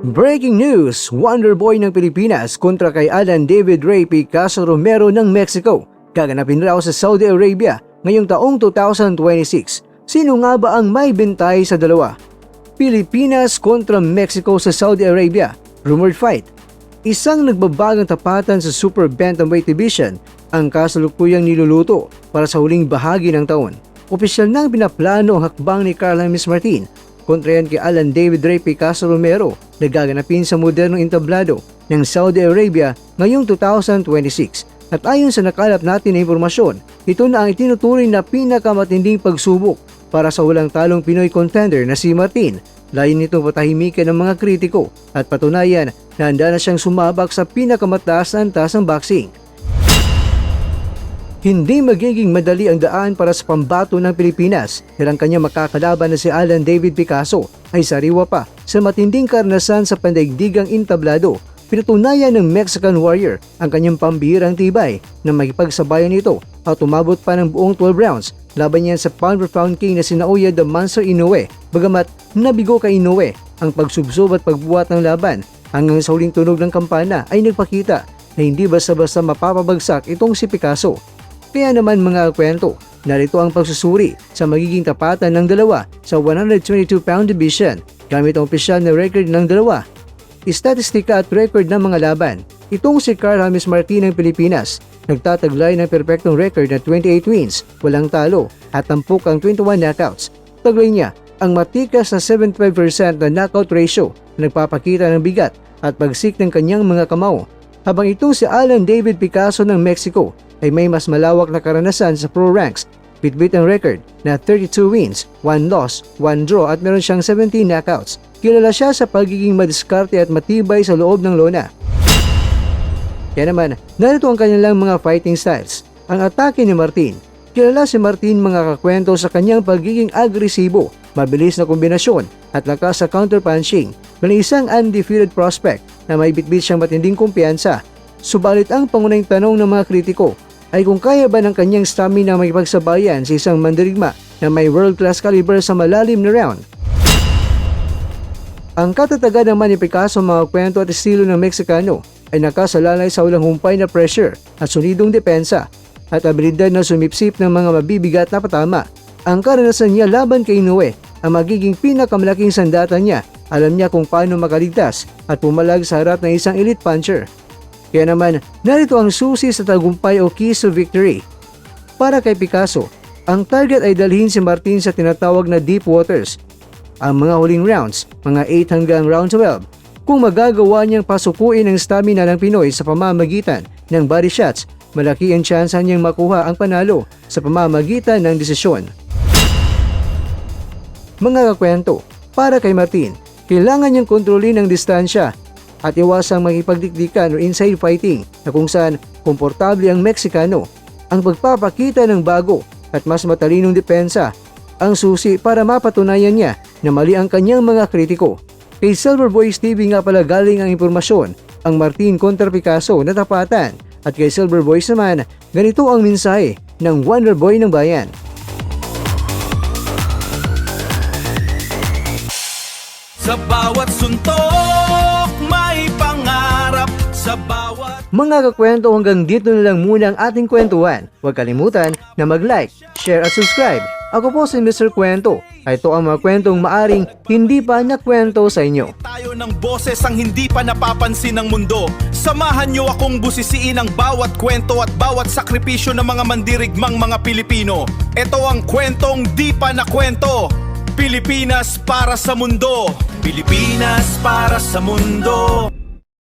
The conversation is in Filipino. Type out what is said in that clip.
Breaking news! Wonderboy ng Pilipinas kontra kay Alan David Ray Picasso Romero ng Mexico. Gaganapin raw sa Saudi Arabia ngayong taong 2026. Sino nga ba ang may bintay sa dalawa? Pilipinas kontra Mexico sa Saudi Arabia. Rumored fight. Isang nagbabagang tapatan sa Super Bantamweight Division ang kasalukuyang niluluto para sa huling bahagi ng taon. Opisyal nang pinaplano ang hakbang ni Carl James Martin kontra yan kay Alan David Ray Picasso Romero na gaganapin sa modernong entablado ng Saudi Arabia ngayong 2026. At ayon sa nakalap natin na impormasyon, ito na ang itinuturing na pinakamatinding pagsubok para sa walang talong Pinoy contender na si Martin. Layon nitong patahimikan ng mga kritiko at patunayan na handa na siyang sumabak sa pinakamataas na antas ng boxing. Hindi magiging madali ang daan para sa pambato ng Pilipinas dahil ang kanyang makakalaban na si Alan David Picasso ay sariwa pa sa matinding karanasan sa pandaigdigang entablado. Pinatunayan ng Mexican Warrior ang kanyang pambihirang tibay na makipagsabayan nito at umabot pa ng buong 12 rounds laban niyan sa pound-for-pound king na si Naoya the Monster Inoue. Bagamat nabigo kay Inoue ang pagsubsob at pagbuhat ng laban, hanggang sa huling tunog ng kampana ay nagpakita na hindi basta-basta mapapabagsak itong si Picasso. Kaya naman mga kwento, narito ang pagsusuri sa magiging tapatan ng dalawa sa 122-pound division gamit ang opisyal na record ng dalawa. Istatistika at record ng mga laban. Itong si Carl James Martin ng Pilipinas nagtataglay ng perpektong record na 28 wins, walang talo at tampok ang 21 knockouts. Taglay niya ang matikas na 75% na knockout ratio na nagpapakita ng bigat at pagsik ng kanyang mga kamao. Habang itong si Alan David Picasso ng Mexico ay may mas malawak na karanasan sa pro ranks, bitbit ang record na 32 wins, 1 loss, 1 draw at meron siyang 17 knockouts. Kilala siya sa pagiging madiskarte at matibay sa loob ng lona. Kaya naman, narito ang kanilang mga fighting styles. Ang atake ni Martin. Kilala si Martin mga kakwento sa kanyang pagiging agresibo, mabilis na kombinasyon at lakas sa counterpunching. May isang undefeated prospect na may bitbit siyang matinding kumpiyansa. Subalit ang pangunahing tanong ng mga kritiko ay kung kaya ba ng kanyang stamina makipagsabayan sa isang mandirigma na may world-class caliber sa malalim na round. Ang katatagan naman ni Picasso mga kwento at estilo ng Meksikano ay nakasalalay sa walang humpay na pressure at solidong depensa at abilidad na sumipsip ng mga mabibigat na patama. Ang karanasan niya laban kay Inoue ang magiging pinakamalaking sandata niya. Alam niya kung paano makaligtas at pumalag sa harap ng isang elite puncher. Kaya naman, narito ang susi sa tagumpay o keys to victory. Para kay Picasso, ang target ay dalhin si Martin sa tinatawag na deep waters. Ang mga huling rounds, mga 8 hanggang round 12, kung magagawa niyang pasukuin ang stamina ng Pinoy sa pamamagitan ng body shots, malaki ang tsansa niyang makuha ang panalo sa pamamagitan ng desisyon. Mga kakwento, para kay Martin, kailangan niyang kontrolin ang distansya at iwasang makipagdikdikan o inside fighting na kung saan komportable ang Meksikano. Ang pagpapakita ng bago at mas matalinong depensa ang susi para mapatunayan niya na mali ang kanyang mga kritiko. Kay Silver Boys TV nga pala galing ang impormasyon, ang Martin kontra Picasso na tapatan. At kay Silver Boys naman, ganito ang mensahe ng Wonderboy ng Bayan. Sa bawat suntok, may pangarap sa bawat... Mga kakwento, hanggang dito na lang muna ang ating kwentuhan. Huwag kalimutan na mag-like, share at subscribe. Ako po si Mr. Kwento. Ito ang mga kwentong maaring hindi pa nakwento sa inyo. Tayo ng boses ang hindi pa napapansin ng mundo. Samahan niyo akong busisiin ang bawat kwento at bawat sakripisyo ng mga mandirigmang mga Pilipino. Ito ang kwentong di pa nakwento. Pilipinas para sa mundo. Pilipinas para sa mundo.